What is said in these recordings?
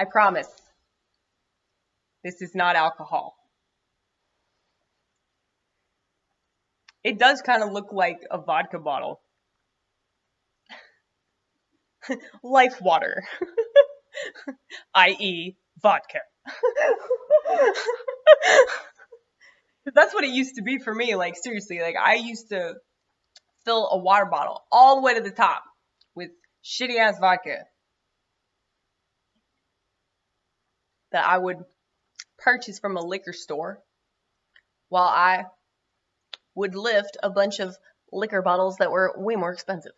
I promise. This is not alcohol. It does kind of look like a vodka bottle. Life water. I.e. vodka. That's what it used to be for me. Like, seriously, like, I used to fill a water bottle all the way to the top with shitty ass vodka that I would purchase from a liquor store while I would lift a bunch of liquor bottles that were way more expensive.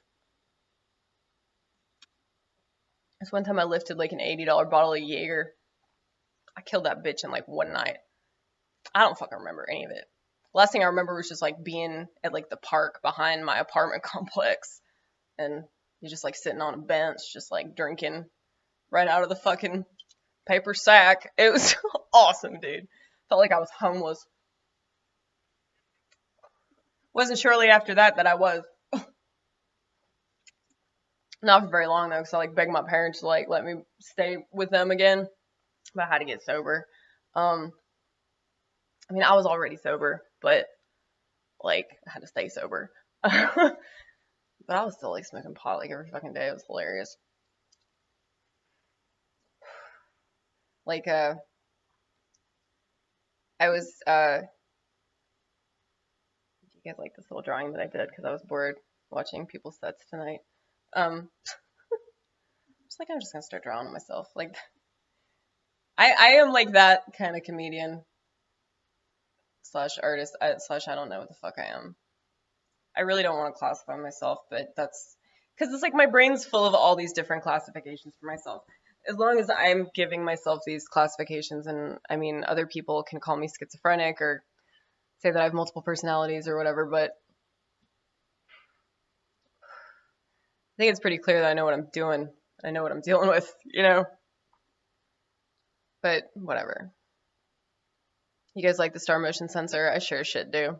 This one time I lifted like an $80 bottle of Jaeger. I killed that bitch in like one night. I don't fucking remember any of it. Last thing I remember was just like being at like the park behind my apartment complex, and you're just like sitting on a bench, just like drinking right out of the fucking paper sack. It was awesome, dude. Felt like I was homeless. Wasn't shortly after that I was. Not for very long though, because I like begged my parents to like let me stay with them again. But I had to get sober. I mean, I was already sober, but like I had to stay sober. But I was still like smoking pot like every fucking day. It was hilarious. Like I was do you guys like this little drawing that I did because I was bored watching people's sets tonight? Just like I'm just gonna start drawing myself. Like I am like that kind of comedian slash artist slash I don't know what the fuck I am. I really don't want to classify myself, but that's because it's like my brain's full of all these different classifications for myself. As long as I'm giving myself these classifications, and I mean other people can call me schizophrenic or say that I have multiple personalities or whatever, but I think it's pretty clear that I know what I'm doing. I know what I'm dealing with, you know? But whatever. You guys like the star motion sensor? I sure as shit do.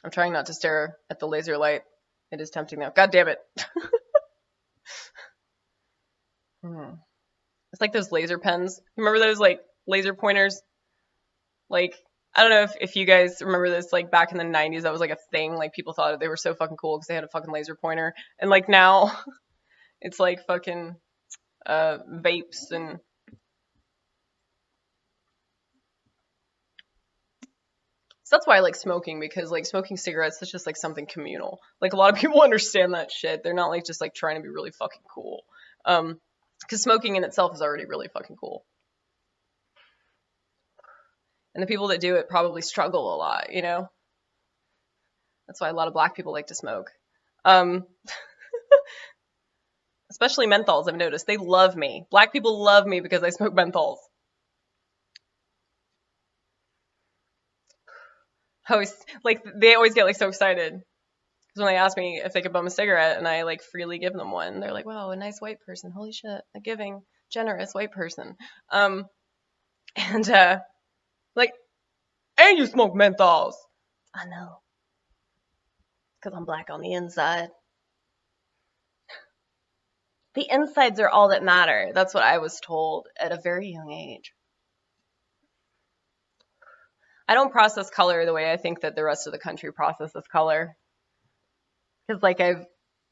I'm trying not to stare at the laser light. It is tempting though. God damn it. It's like those laser pens. Remember those like laser pointers? Like, I don't know if you guys remember this, like back in the 90s, that was like a thing. Like people thought they were so fucking cool because they had a fucking laser pointer. And like now, it's like fucking vapes and so that's why I like smoking, because like smoking cigarettes is just like something communal. Like a lot of people understand that shit. They're not like just like trying to be really fucking cool. Because smoking in itself is already really fucking cool. And the people that do it probably struggle a lot, you know? That's why a lot of black people like to smoke. Especially menthols, I've noticed. They love me. Black people love me because I smoke menthols. Like, they always get like so excited. Because when they ask me if they could bum a cigarette and I like freely give them one, they're like, wow, a nice white person. Holy shit, a giving, generous white person. Like, and you smoke menthols. I know. Because I'm black on the inside. The insides are all that matter. That's what I was told at a very young age. I don't process color the way I think that the rest of the country processes color. Because like I've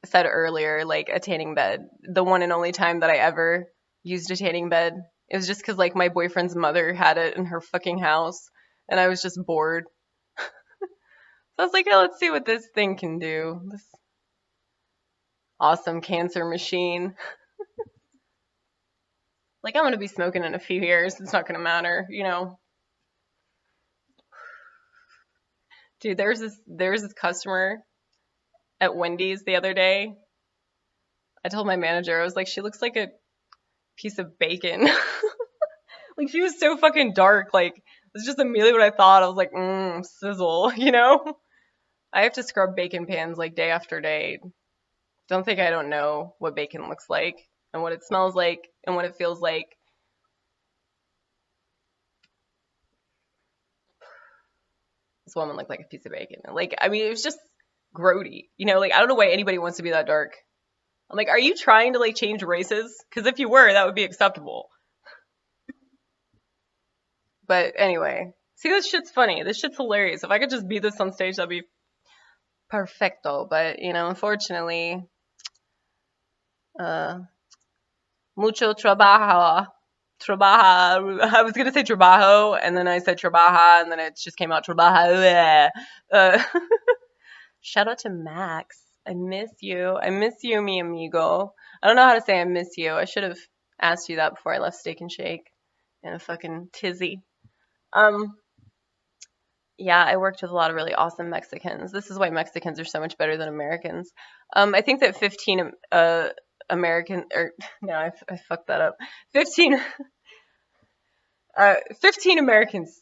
said earlier, like a tanning bed, the one and only time that I ever used a tanning bed, it was just because like my boyfriend's mother had it in her fucking house and I was just bored. So I was like, oh, let's see what this thing can do. This awesome cancer machine. Like I'm going to be smoking in a few years. It's not going to matter, you know. Dude, there was this customer at Wendy's the other day. I told my manager, I was like, she looks like a piece of bacon. Like she was so fucking dark. Like it's just immediately what I thought. I was like, sizzle, you know? I have to scrub bacon pans like day after day. Don't think I don't know what bacon looks like and what it smells like and what it feels like. This woman looked like a piece of bacon. Like, I mean, it was just grody, you know? Like, I don't know why anybody wants to be that dark. I'm like, are you trying to like change races? Because if you were, that would be acceptable. But anyway, see, this shit's funny. This shit's hilarious. If I could just be this on stage, that'd be perfecto. But, you know, unfortunately, mucho trabajo. Trabaja. I was gonna say trabajo, and then I said trabaja, and then it just came out trabaja. Shout out to Max. I miss you. I miss you, mi amigo. I don't know how to say I miss you. I should have asked you that before I left Steak and Shake in a fucking tizzy. Yeah, I worked with a lot of really awesome Mexicans. This is why Mexicans are so much better than Americans. I think that 15 American, or no, I fucked that up. 15 Americans.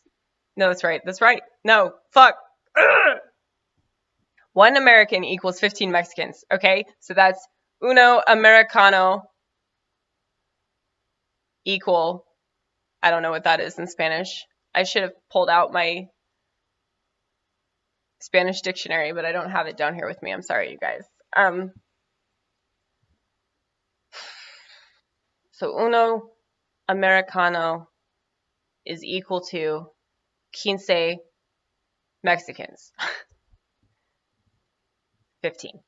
No, that's right. That's right. No, fuck. Ugh. 1 American equals 15 Mexicans. Okay, so that's uno americano equal. I don't know what that is in Spanish. I should have pulled out my Spanish dictionary, but I don't have it down here with me. I'm sorry, you guys. So uno americano is equal to 15 Mexicans. 15.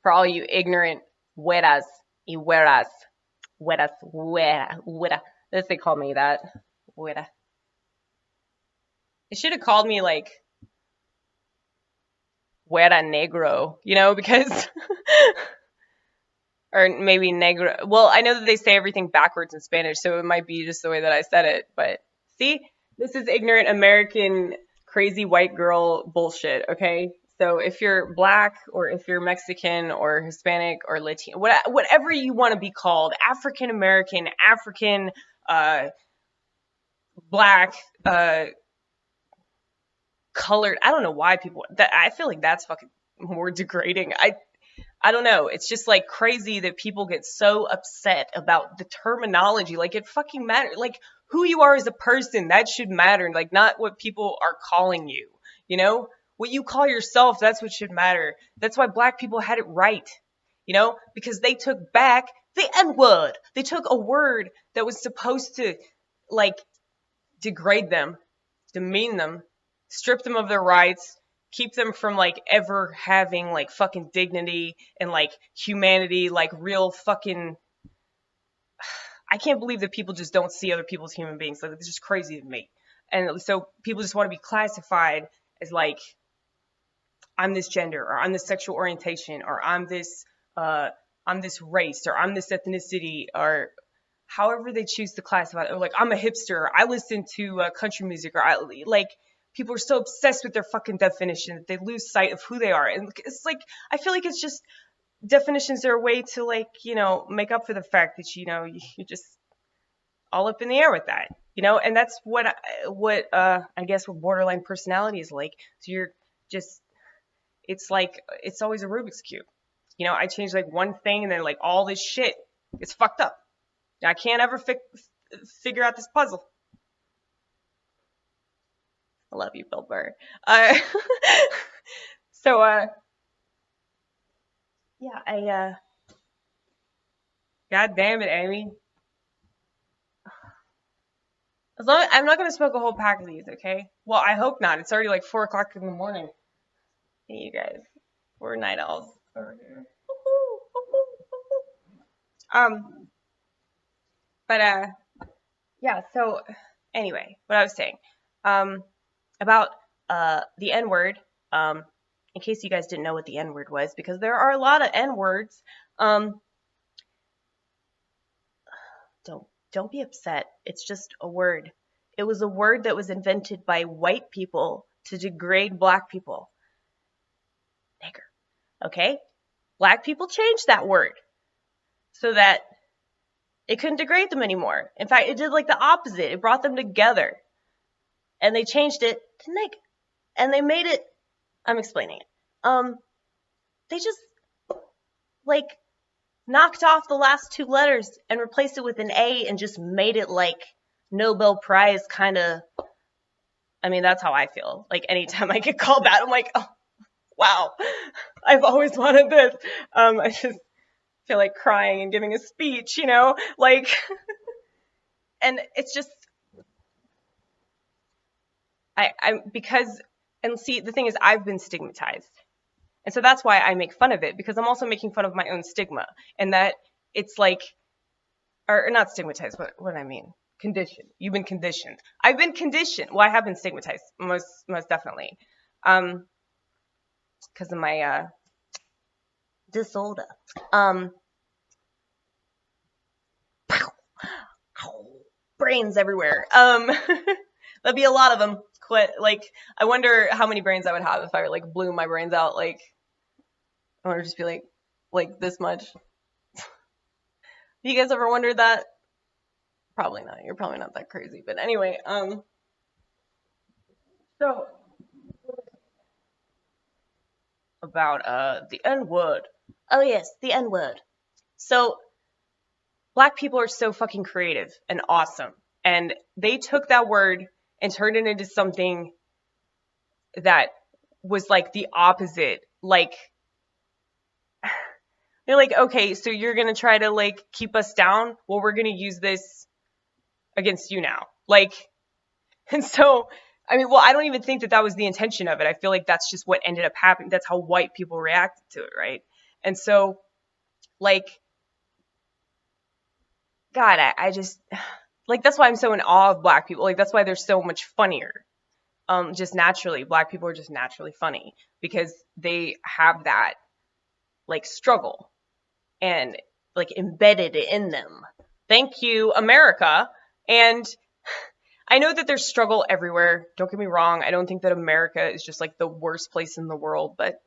For all you ignorant güeras y güeras. Güeras, güera. This they call me that. Güera. They should have called me like güera negro, you know, because or maybe negro. Well, I know that they say everything backwards in Spanish, so it might be just the way that I said it. But see, this is ignorant American crazy white girl bullshit, okay? So if you're black or if you're Mexican or Hispanic or Latino, whatever you want to be called, African American, African, black, colored, I don't know why people, I feel like that's fucking more degrading. I don't know. It's just like crazy that people get so upset about the terminology. Like it fucking matters. Like who you are as a person, that should matter. Like not what people are calling you, you know? What you call yourself, that's what should matter. That's why black people had it right, you know? Because they took back the N-word. They took a word that was supposed to like degrade them, demean them, strip them of their rights, keep them from like ever having like fucking dignity and like humanity, like real fucking, I can't believe that people just don't see other people as human beings. Like it's just crazy to me. And so people just want to be classified as like, I'm this gender, or I'm this sexual orientation, or I'm this race, or I'm this ethnicity, or however they choose to classify it. Or like I'm a hipster, or I listen to country music, or I like. People are so obsessed with their fucking definition that they lose sight of who they are. And it's like, I feel like it's just, definitions are a way to like, you know, make up for the fact that, you know, you're just all up in the air with that, you know? And that's what I guess what borderline personality is like. So you're just, it's like, it's always a Rubik's Cube. You know, I change like one thing and then like all this shit gets fucked up. I can't ever figure out this puzzle. I love you, Bill Burr. Yeah, God damn it, Amy. As long I'm not gonna smoke a whole pack of these, okay? Well, I hope not. It's already like 4 o'clock in the morning. Hey, you guys, we're night owls over here. But yeah. So anyway, what I was saying, about the N-word, in case you guys didn't know what the N-word was, because there are a lot of N-words, don't be upset. It's just a word. It was a word that was invented by white people to degrade black people. Nigger. Okay? Black people changed that word so that it couldn't degrade them anymore. In fact, it did like the opposite. It brought them together. And they changed it to nigger. And they made it, I'm explaining it. They just like knocked off the last 2 letters and replaced it with an A and just made it like Nobel Prize kind of. I mean, that's how I feel. Like anytime I get called that, I'm like, oh, wow, I've always wanted this. I just feel like crying and giving a speech, you know, like, and it's just, and see, the thing is, I've been stigmatized. And so that's why I make fun of it, because I'm also making fun of my own stigma. And that it's like, or not stigmatized, what do I mean? Conditioned. You've been conditioned. I've been conditioned. Well, I have been stigmatized, most definitely. Because of my disorder. Brains everywhere. That'd be a lot of them. Like, I wonder how many brains I would have if I like blew my brains out. Like, I want to just be like this much. You guys ever wondered that? Probably not. You're probably not that crazy. But anyway, so about the N-word. Oh yes, the N-word. So Black people are so fucking creative and awesome. And they took that word and turned it into something that was like the opposite. Like, they're like, okay, so you're going to try to like keep us down? Well, we're going to use this against you now. Like, and so, I mean, well, I don't even think that that was the intention of it. I feel like that's just what ended up happening. That's how white people reacted to it, right? And so, like, God, I just, like, that's why I'm so in awe of Black people. Like, that's why they're so much funnier. Just naturally, Black people are just naturally funny because they have that, like, struggle and, like, embedded in them. Thank you, America. And I know that there's struggle everywhere. Don't get me wrong. I don't think that America is just, like, the worst place in the world. But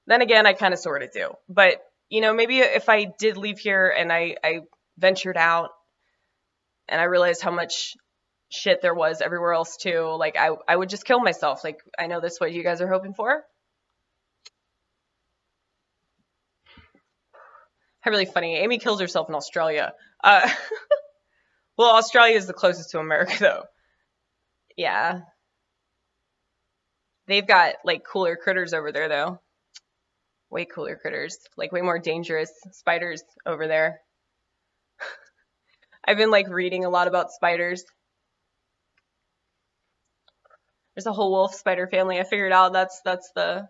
then again, I kind of sort of do. But, you know, maybe if I did leave here and I ventured out and I realized how much shit there was everywhere else too, like I would just kill myself. Like, I know that's what you guys are hoping for. Really funny. Amy kills herself in Australia. Well, Australia is the closest to America though. Yeah. They've got like cooler critters over there though. Way cooler critters. Like way more dangerous spiders over there. I've been like reading a lot about spiders. There's a whole wolf spider family. I figured out that's the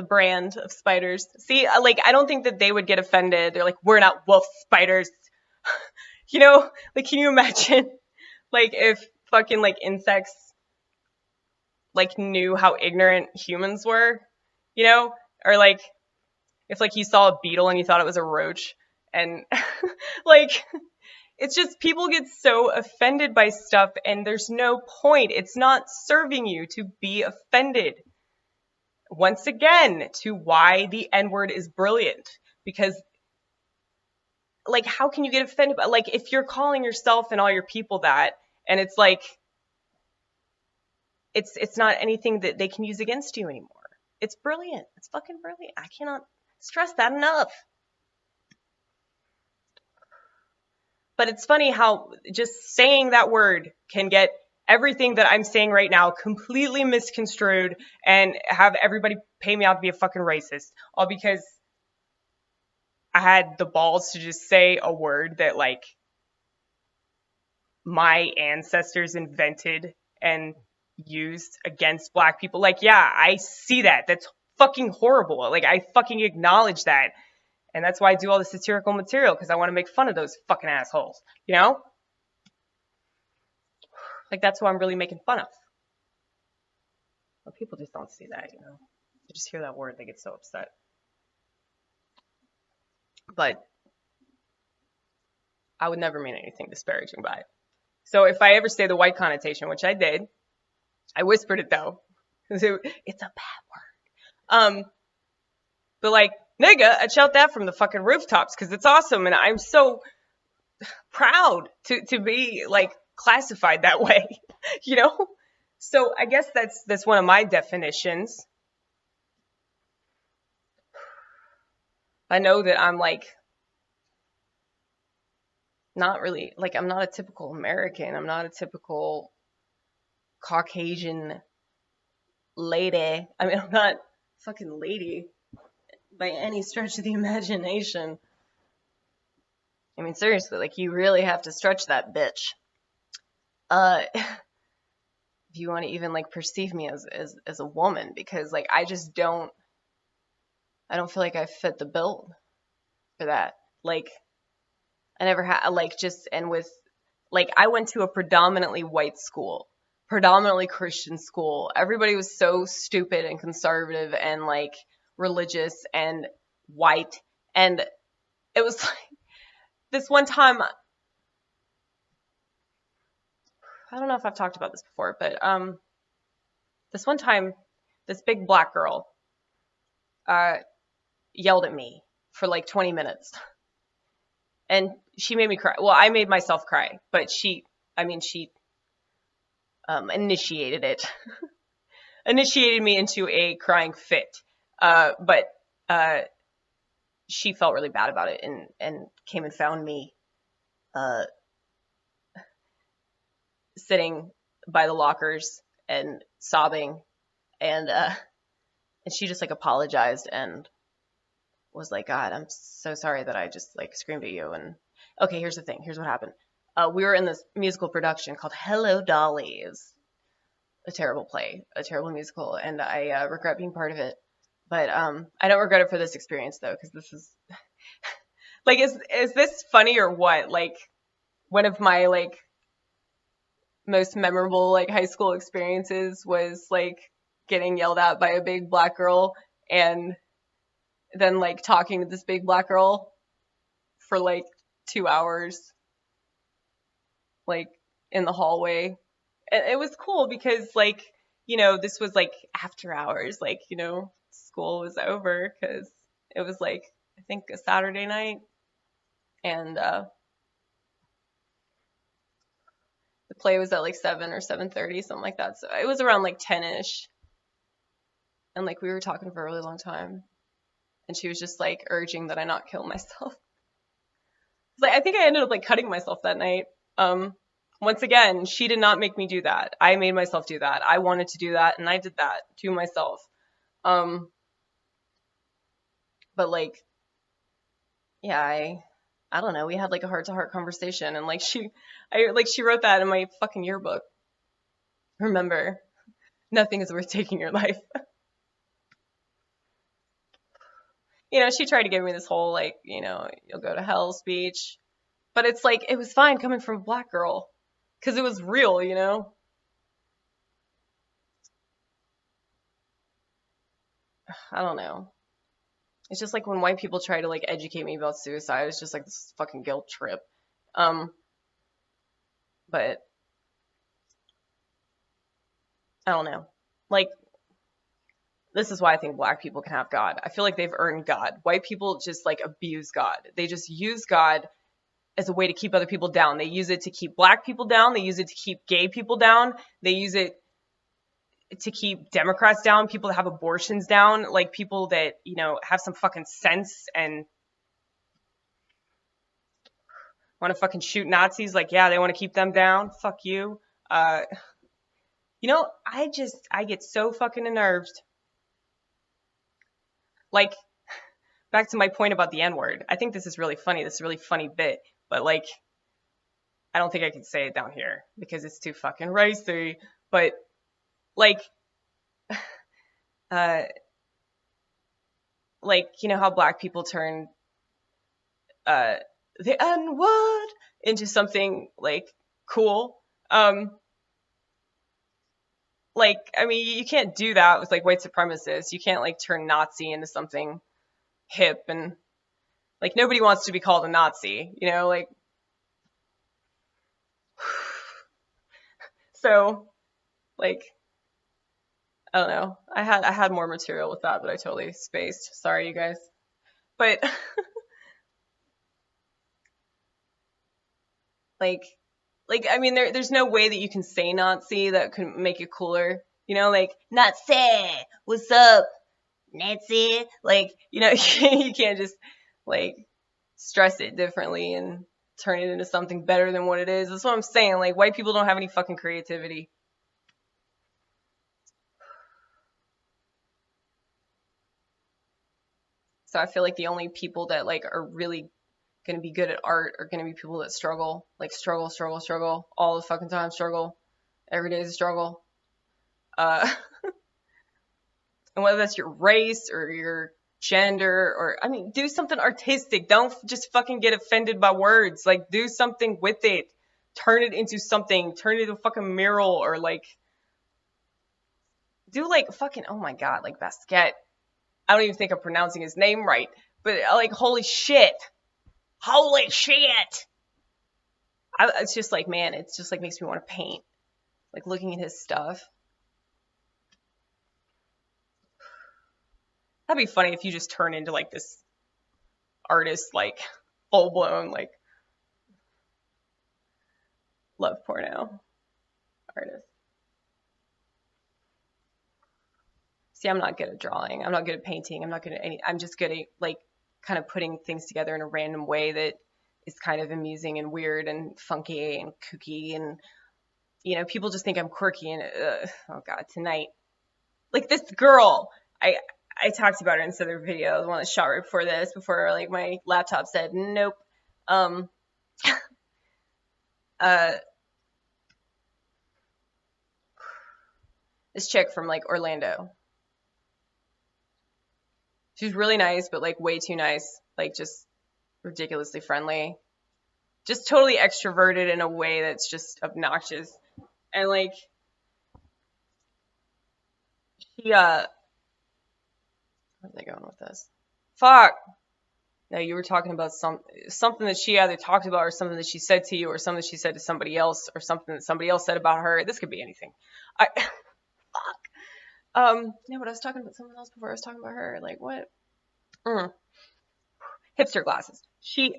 brand of spiders. See, like, I don't think that they would get offended. They're like, we're not wolf spiders. You know, like, can you imagine, like, if fucking, like, insects, like, knew how ignorant humans were, you know? Or, like, if, like, you saw a beetle and you thought it was a roach. And, like, it's just people get so offended by stuff and there's no point. It's not serving you to be offended. Once again, to why the N-word is brilliant. Because, like, how can you get offended? Like, if you're calling yourself and all your people that, and it's like, it's not anything that they can use against you anymore. It's brilliant. It's fucking brilliant. I cannot stress that enough. But it's funny how just saying that word can get everything that I'm saying right now completely misconstrued and have everybody pay me out to be a fucking racist. All because I had the balls to just say a word that, like, my ancestors invented and used against Black people. Like, yeah, I see that. That's fucking horrible. Like, I fucking acknowledge that. And that's why I do all the satirical material, because I want to make fun of those fucking assholes, you know? Like, that's who I'm really making fun of. But people just don't see that, you know? They just hear that word, they get so upset. But I would never mean anything disparaging by it. So if I ever say the white connotation, which I did, I whispered it though. It's a bad word. But like, nigga, I'd shout that from the fucking rooftops because it's awesome. And I'm so proud to be like classified that way, you know? So I guess that's one of my definitions. I know that I'm like not really, like, I'm not a typical American. I'm not a typical Caucasian lady. I mean, I'm not fucking lady by any stretch of the imagination. I mean, seriously, like, you really have to stretch that bitch. If you want to even, like, perceive me as a woman, because, like, I don't feel like I fit the bill for that. Like, I never had, like, just, and with, like, I went to a predominantly white school, predominantly Christian school. Everybody was so stupid and conservative and, like, religious and white. And it was like, this one time, I don't know if I've talked about this before, but this one time, this big black girl yelled at me for like 20 minutes, and she made me cry. Well, I made myself cry, but she initiated it, initiated me into a crying fit. But she felt really bad about it, and came and found me sitting by the lockers and sobbing, and she just like apologized and was like, God, I'm so sorry that I just like screamed at you. And okay, here's the thing. Here's what happened. We were in this musical production called Hello Dollies, a terrible play, a terrible musical, and I regret being part of it. But I don't regret it for this experience though, because this is like, is this funny or what? Like, one of my like most memorable like high school experiences was like getting yelled at by a big black girl, and then like talking to this big black girl for like 2 hours, like in the hallway. And it was cool because like, this was like after hours, like, school was over, because it was like, I think a Saturday night, and the play was at like 7 or 7:30, something like that. So it was around like 10ish, and like we were talking for a really long time, and she was just like urging that I not kill myself. Like, I think I ended up like cutting myself that night. Once again, she did not make me do that. I made myself do that. I wanted to do that, and I did that to myself. But like, yeah, I don't know. We had like a heart-to-heart conversation, and like she wrote that in my fucking yearbook. Remember, nothing is worth taking your life. She tried to give me this whole like, you'll go to hell speech, but it's like, it was fine coming from a black girl, because it was real, I don't know. It's just like when white people try to like educate me about suicide, it's just like this fucking guilt trip. But I don't know. Like, this is why I think black people can have God. I feel like they've earned God. White people just like abuse God. They just use God as a way to keep other people down. They use it to keep black people down. They use it to keep gay people down. They use it to keep Democrats down, people that have abortions down, like people that, have some fucking sense and want to fucking shoot Nazis. Like, yeah, they want to keep them down. Fuck you. I get so fucking unnerved. Like, back to my point about the N-word. I think this is really funny. This is a really funny bit, but like, I don't think I can say it down here because it's too fucking racy. But like, like, how black people turn the N-word into something like cool. Like, I mean, you can't do that with like white supremacists. You can't like turn Nazi into something hip, and like nobody wants to be called a Nazi, like. So, like, I don't know. I had more material with that, but I totally spaced. Sorry, you guys. But like I mean, there's no way that you can say Nazi that could make it cooler. Like, Nazi, what's up, Nazi? Like, you can't just like stress it differently and turn it into something better than what it is. That's what I'm saying. Like, white people don't have any fucking creativity. So I feel like the only people that like are really going to be good at art are going to be people that struggle, like struggle all the fucking time, struggle. Every day is a struggle. And whether that's your race or your gender or, I mean, do something artistic. Don't just fucking get offended by words. Like, do something with it. Turn it into something. Turn it into a fucking mural or like, do like fucking, oh my God, like Basquiat. I don't even think I'm pronouncing his name right, but like, holy shit. Holy shit. It's just like, man, it's just like makes me want to paint. Like looking at his stuff. That'd be funny if you just turn into like this artist, like full blown, like love porno artist. See, I'm not good at drawing. I'm not good at painting. I'm not good at any. I'm just good at like kind of putting things together in a random way that is kind of amusing and weird and funky and kooky. And, you know, people just think I'm quirky. And, oh God, tonight. Like this girl, I talked about her in this other video, the one that shot right before this, before like my laptop said, nope. This chick from like Orlando. She's really nice, but like way too nice. Like just ridiculously friendly. Just totally extroverted in a way that's just obnoxious. And like, she, where are they going with this? Fuck! No, you were talking about something that she either talked about or something that she said to you or something that she said to somebody else or something that somebody else said about her. This could be anything. Fuck. No, but I was talking about someone else before I was talking about her. Like, what? Hipster glasses. She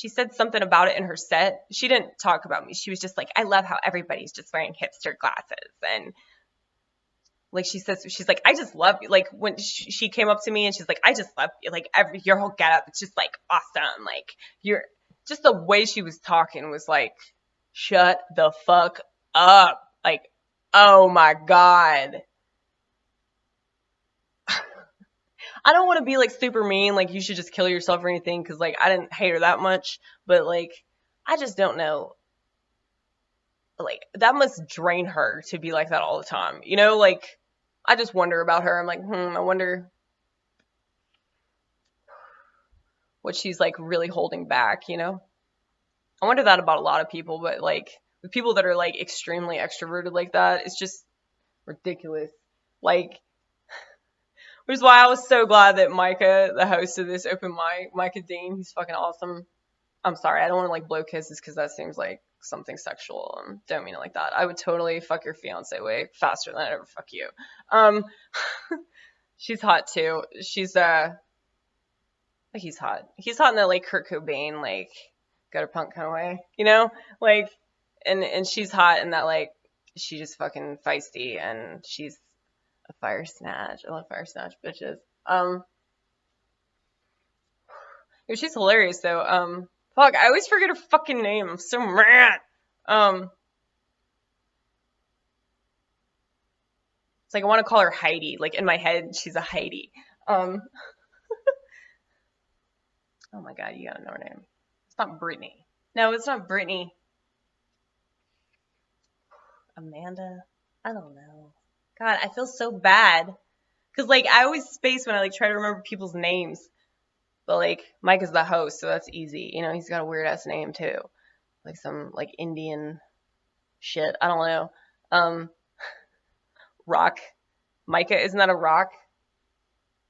said something about it in her set. She didn't talk about me. She was just like, I love how everybody's just wearing hipster glasses. And like she says, she's like, I just love you. Like when she came up to me and she's like, I just love you. Like your whole getup, it's just like awesome. Like you're just the way she was talking was like, shut the fuck up. Like, oh my God. I don't want to be like super mean, like you should just kill yourself or anything, because like I didn't hate her that much, but like I just don't know. Like that must drain her to be like that all the time, you know? Like I just wonder about her. I'm like, I wonder what she's like really holding back, you know? I wonder that about a lot of people, but like the people that are like extremely extroverted like that, it's just ridiculous. Like, which is why I was so glad that Micah, the host of this open mic, Micah Dean, he's fucking awesome. I'm sorry, I don't want to like blow kisses because that seems like something sexual. Don't mean it like that. I would totally fuck your fiance way faster than I'd ever fuck you. She's hot too. She's like he's hot. He's hot in that like Kurt Cobain like gutter punk kind of way, you know? Like, and she's hot in that like she just fucking feisty and she's a fire snatch. I love fire snatch bitches. She's hilarious though. Fuck, I always forget her fucking name. I'm so mad. It's like I want to call her Heidi. Like in my head, she's a Heidi. Oh my God, you gotta know her name. It's not Brittany. No, it's not Brittany. Amanda? I don't know. God, I feel so bad. Cause like I always space when I like try to remember people's names. But like Mike is the host, so that's easy. You know, he's got a weird ass name too. Like some like Indian shit. I don't know. Rock. Micah, isn't that a rock?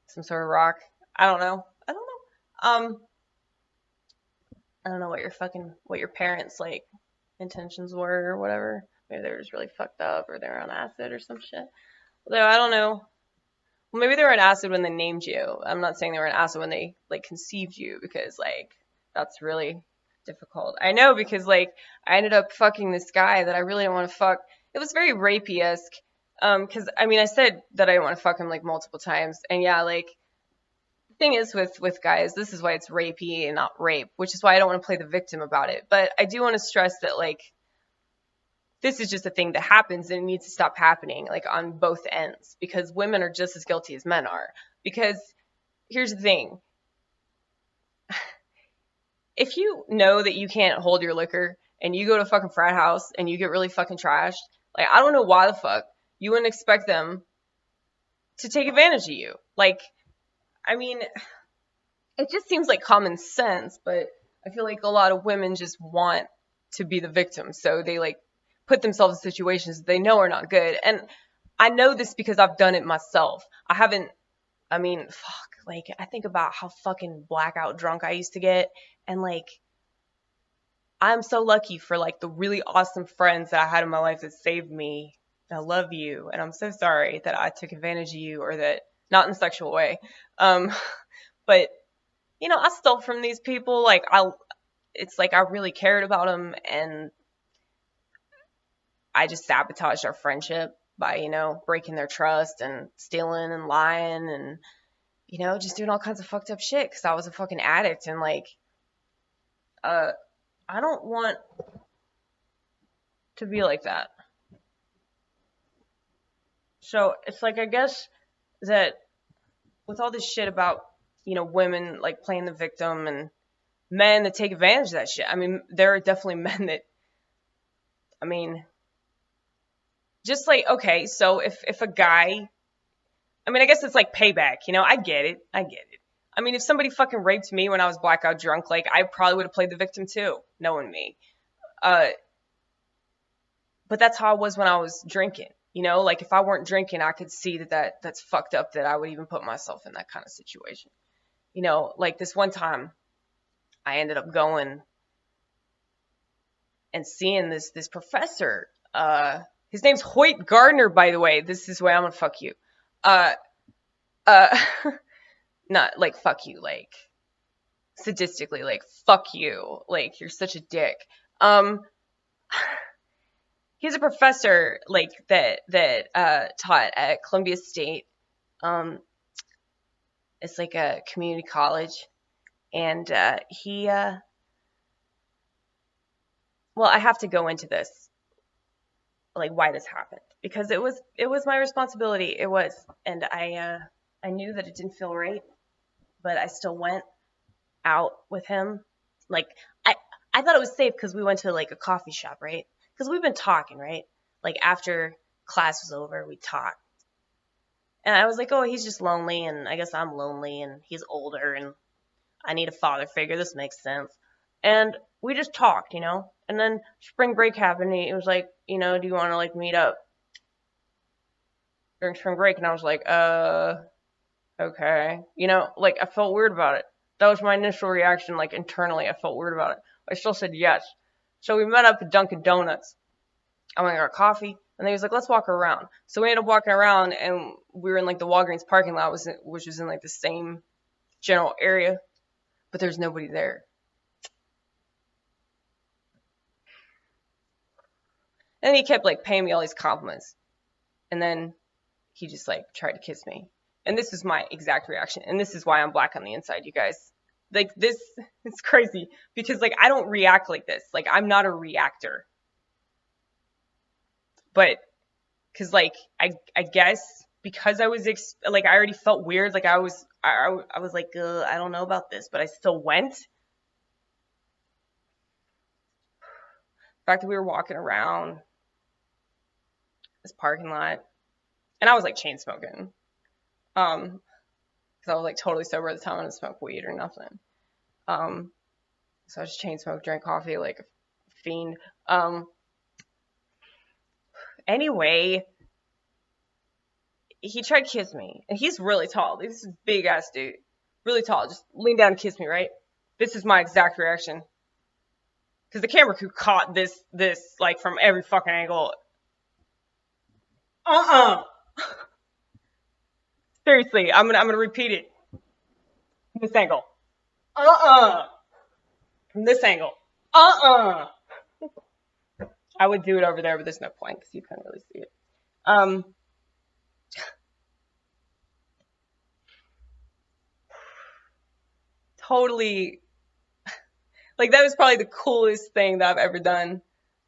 Some sort of rock. I don't know. I don't know what your parents like intentions were or whatever. Maybe they were just really fucked up or they were on acid or some shit. Although I don't know. Well, maybe they were on acid when they named you. I'm not saying they were on acid when they like conceived you, because like that's really difficult. I know, because like I ended up fucking this guy that I really didn't want to fuck. It was very rapey-esque. Because I mean I said that I didn't want to fuck him like multiple times, and yeah, like the thing is with guys, this is why it's rapey and not rape, which is why I don't want to play the victim about it. But I do want to stress that like this is just a thing that happens and it needs to stop happening, like on both ends, because women are just as guilty as men are. Because here's the thing. if you know that you can't hold your liquor and you go to a fucking frat house and you get really fucking trashed, like, I don't know why the fuck you wouldn't expect them to take advantage of you. Like, I mean, it just seems like common sense, but I feel like a lot of women just want to be the victim. So they like put themselves in situations that they know are not good. And I know this because I've done it myself. I mean, fuck, like, I think about how fucking blackout drunk I used to get. And like, I'm so lucky for like the really awesome friends that I had in my life that saved me. I love you. And I'm so sorry that I took advantage of you, or that, not in a sexual way. But you know, I stole from these people. Like, it's like I really cared about them, and I just sabotaged our friendship by, you know, breaking their trust and stealing and lying and, you know, just doing all kinds of fucked up shit because I was a fucking addict. And like, I don't want to be like that. So it's like, I guess that with all this shit about, you know, women like playing the victim and men that take advantage of that shit. I mean, there are definitely men that, I mean, just like, okay, so if a guy, I mean, I guess it's like payback, you know, I get it. I mean, if somebody fucking raped me when I was blackout drunk, like, I probably would have played the victim too, knowing me. But that's how I was when I was drinking, you know, like, if I weren't drinking, I could see that's fucked up that I would even put myself in that kind of situation. You know, like this one time I ended up going and seeing this professor, his name's Hoyt Gardner, by the way. This is why I'm gonna fuck you. Not like fuck you, like sadistically, like fuck you, like you're such a dick. He's a professor like that taught at Columbia State. It's like a community college, and he well, I have to go into this, like, why this happened, because it was my responsibility. It was, and I knew that it didn't feel right, but I still went out with him. Like, I thought it was safe because we went to like a coffee shop, right? Because we've been talking, right? Like, after class was over, we talked. And I was like, oh, he's just lonely, and I guess I'm lonely, and he's older, and I need a father figure. This makes sense. And we just talked, you know? And then spring break happened, and he was like, you know, do you want to, like, meet up during spring break? And I was like, okay. You know, like, I felt weird about it. That was my initial reaction, like, internally. I felt weird about it. I still said yes. So we met up at Dunkin' Donuts. I went and got coffee, and then he was like, let's walk around. So we ended up walking around, and we were in, like, the Walgreens parking lot, which was in, like, the same general area, but there's nobody there. And he kept, like, paying me all these compliments. And then he just, like, tried to kiss me. And this is my exact reaction. And this is why I'm black on the inside, you guys. Like, this, it's crazy. Because, like, I don't react like this. Like, I'm not a reactor. But, because, like, I guess, because I was, like, I already felt weird. Like, I was like, I don't know about this. But I still went. The fact that we were walking around this parking lot, and I was like chain smoking, because I was like totally sober at the time. I didn't smoke weed or nothing. So I just chain smoked, drank coffee like a fiend. Anyway, he tried to kiss me, and he's really tall. This is a big ass dude, really tall. Just lean down and kiss me, right? This is my exact reaction, because the camera crew caught this like from every fucking angle. Seriously, I'm gonna repeat it. From this angle. From this angle. I would do it over there, but there's no point because you can't really see it. Totally. Like, that was probably the coolest thing that I've ever done.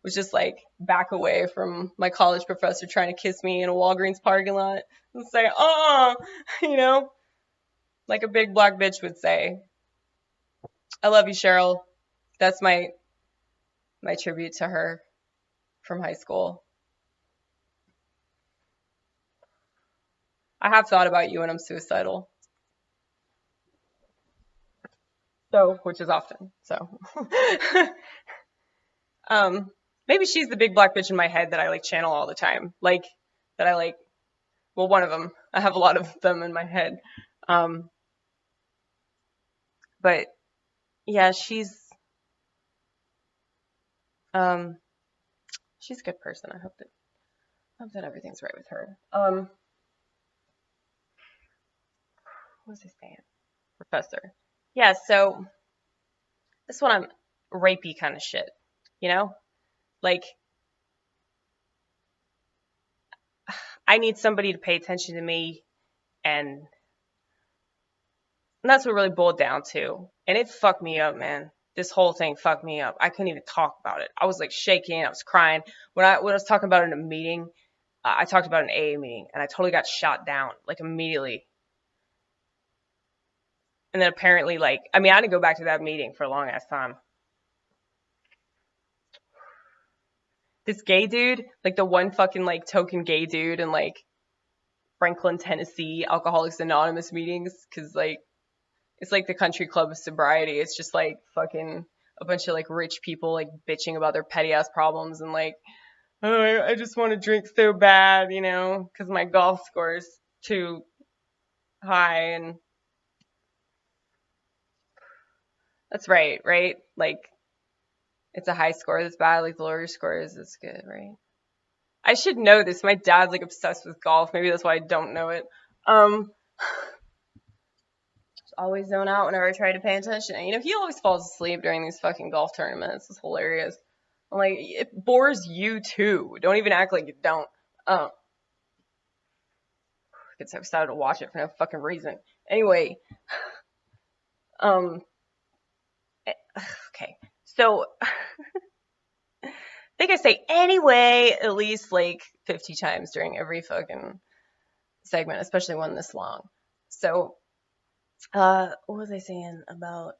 Was just like back away from my college professor trying to kiss me in a Walgreens parking lot and say, you know, like a big black bitch would say. I love you, Cheryl. That's my tribute to her from high school. I have thought about you when I'm suicidal. So, which is often. So, maybe she's the big black bitch in my head that I like channel all the time. Like that I like. Well, one of them. I have a lot of them in my head. But yeah, she's a good person. I hope that everything's right with her. What was I saying? Professor. Yeah, so this one I'm rapey kind of shit, you know? Like I need somebody to pay attention to me, and that's what really boiled down to. And it fucked me up, man. This whole thing fucked me up. I couldn't even talk about it. I was like shaking, I was crying. When I was talking about it in a meeting, I talked about an AA meeting, and I totally got shot down, like immediately. And then apparently, like, I mean, I didn't go back to that meeting for a long ass time. This gay dude, like the one fucking like token gay dude in like Franklin, Tennessee, Alcoholics Anonymous meetings, because like it's like the country club of sobriety. It's just like fucking a bunch of like rich people like bitching about their petty ass problems and like, oh, I just want to drink so bad, you know, because my golf score is too high. And that's right? Like it's a high score that's bad, like the lower your score is, it's good, right? I should know this. My dad's like obsessed with golf. Maybe that's why I don't know it. Always zone out whenever I try to pay attention. And, you know, he always falls asleep during these fucking golf tournaments. It's hilarious. I'm like, it bores you too. Don't even act like you don't. I get so excited to watch it for no fucking reason. Anyway, okay. So, I think I say anyway at least like 50 times during every fucking segment, especially one this long. So, what was I saying about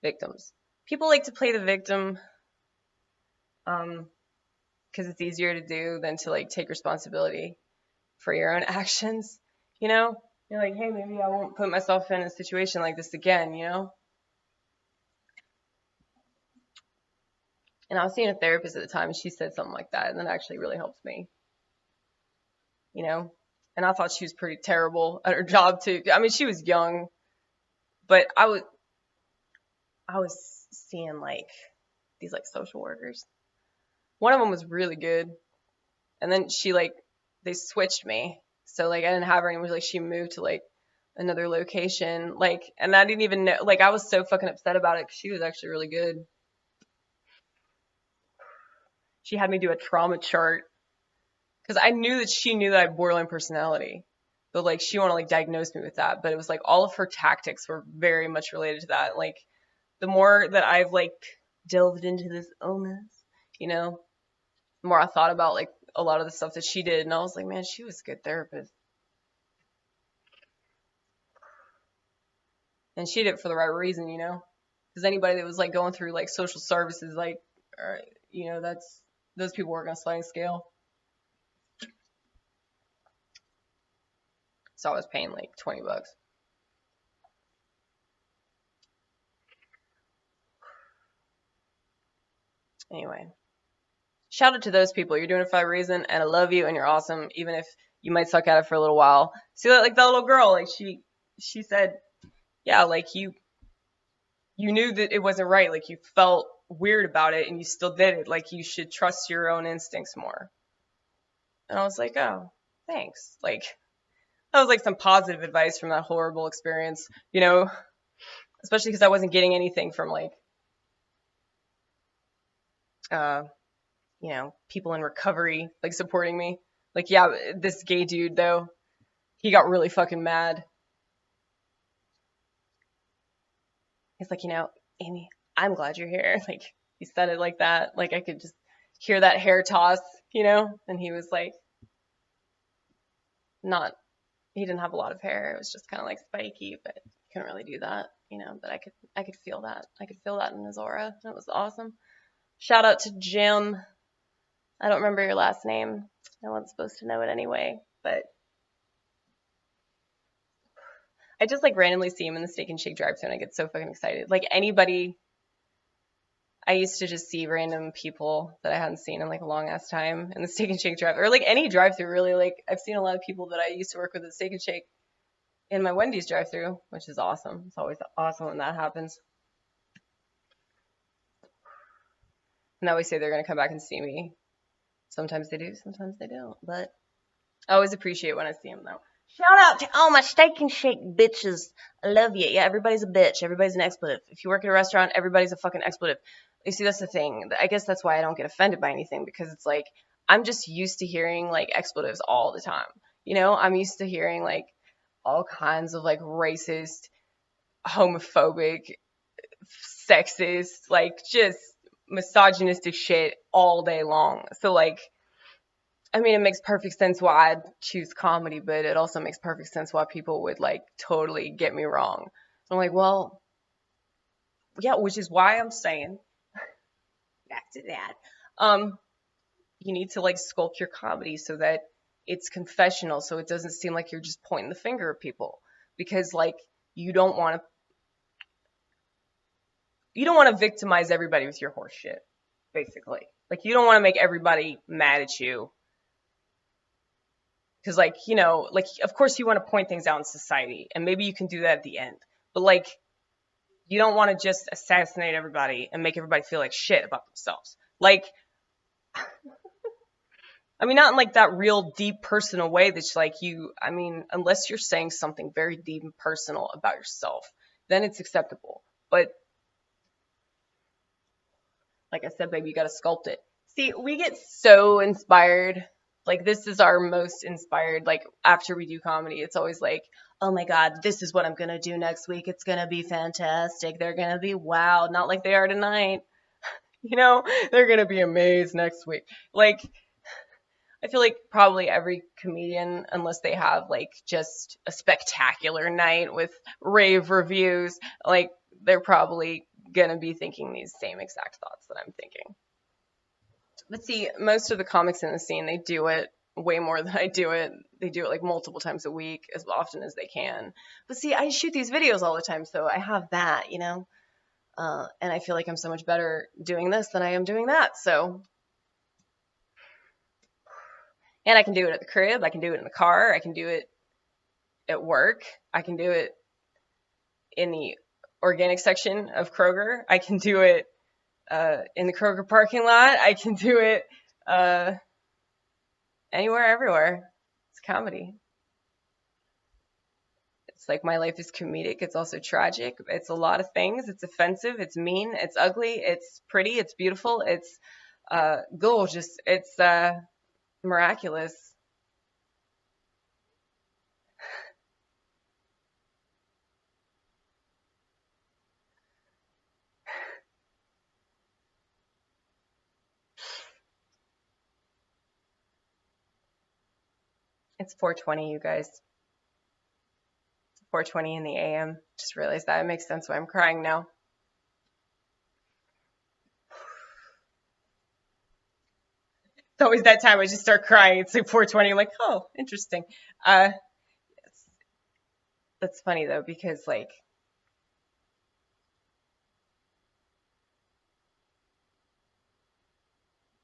victims? People like to play the victim, because it's easier to do than to like take responsibility for your own actions. You know, you're like, hey, maybe I won't put myself in a situation like this again. You know. And I was seeing a therapist at the time, and she said something like that, and that actually really helped me. You know, and I thought she was pretty terrible at her job too. I mean, she was young, but I was seeing like these like social workers. One of them was really good, and then they switched me, so like I didn't have her anymore. Like she moved to like another location, like, and I didn't even know. Like I was so fucking upset about it because she was actually really good. She had me do a trauma chart because I knew that she knew that I had borderline personality, but like she wanted to like diagnose me with that. But it was like all of her tactics were very much related to that. Like the more that I've like delved into this illness, you know, the more I thought about like a lot of the stuff that she did, and I was like, man, she was a good therapist. And she did it for the right reason, you know, because anybody that was like going through like social services, like, you know, those people work on a sliding scale. So I was paying like $20. Anyway, shout out to those people. You're doing it for a reason, and I love you, and you're awesome, even if you might suck at it for a little while. See, like that little girl, like she said, yeah, like you knew that it wasn't right, like you felt weird about it, and you still did it. Like you should trust your own instincts more. And I was like, oh, thanks. Like that was like some positive advice from that horrible experience, you know, especially because I wasn't getting anything from like, you know, people in recovery, like supporting me. Like, yeah, this gay dude though, he got really fucking mad. He's like, you know, Amy, I'm glad you're here. Like he said it like that. Like I could just hear that hair toss, you know, and he was like, he didn't have a lot of hair. It was just kind of like spiky, but couldn't really do that, you know, but I could feel that. I could feel that in his aura. That was awesome. Shout out to Jim. I don't remember your last name. No one's supposed to know it anyway, but I just like randomly see him in the Steak and Shake drive-thru and I get so fucking excited. Like anybody, I used to just see random people that I hadn't seen in like a long ass time in the Steak and Shake drive-thru, or like any drive-thru really. Like I've seen a lot of people that I used to work with at Steak and Shake in my Wendy's drive-thru, which is awesome. It's always awesome when that happens. And they always say they're gonna come back and see me. Sometimes they do, sometimes they don't. But I always appreciate when I see them though. Shout out to all my Steak and Shake bitches. I love you. Yeah, everybody's a bitch. Everybody's an expletive. If you work at a restaurant, everybody's a fucking expletive. You see, that's the thing. I guess that's why I don't get offended by anything, because it's like I'm just used to hearing like expletives all the time. You know, I'm used to hearing like all kinds of like racist, homophobic, sexist, like just misogynistic shit all day long. So like, I mean, it makes perfect sense why I'd choose comedy, but it also makes perfect sense why people would like totally get me wrong. So I'm like, well, yeah, which is why I'm saying back to that. You need to like sculpt your comedy so that it's confessional, so it doesn't seem like you're just pointing the finger at people, because like you don't want to victimize everybody with your horse shit, basically. Like you don't want to make everybody mad at you. Because, like, you know, like, of course you want to point things out in society, and maybe you can do that at the end. But, like, you don't want to just assassinate everybody and make everybody feel like shit about themselves. Like, I mean, not in, like, that real deep personal way that's, like, I mean, unless you're saying something very deep and personal about yourself, then it's acceptable. But, like I said, baby, you got to sculpt it. See, we get so inspired. Like, this is our most inspired, like, after we do comedy, it's always like, oh my God, this is what I'm going to do next week. It's going to be fantastic. They're going to be wowed, not like they are tonight. You know, they're going to be amazed next week. Like, I feel like probably every comedian, unless they have, like, just a spectacular night with rave reviews, like, they're probably going to be thinking these same exact thoughts that I'm thinking. But see, most of the comics in the scene, they do it way more than I do it. They do it like multiple times a week, as often as they can. But see, I shoot these videos all the time, so I have that, you know? And I feel like I'm so much better doing this than I am doing that, so. And I can do it at the crib, I can do it in the car, I can do it at work, I can do it in the organic section of Kroger, I can do it in the Kroger parking lot. I can do it anywhere, everywhere. It's comedy. It's like my life is comedic. It's also tragic. It's a lot of things. It's offensive. It's mean. It's ugly. It's pretty. It's beautiful. It's gorgeous. It's miraculous. It's 4:20, you guys. 4:20 in the AM. Just realized that. It makes sense why I'm crying now. It's always that time I just start crying. It's like 4:20. I'm like, oh, interesting. That's funny though, because like,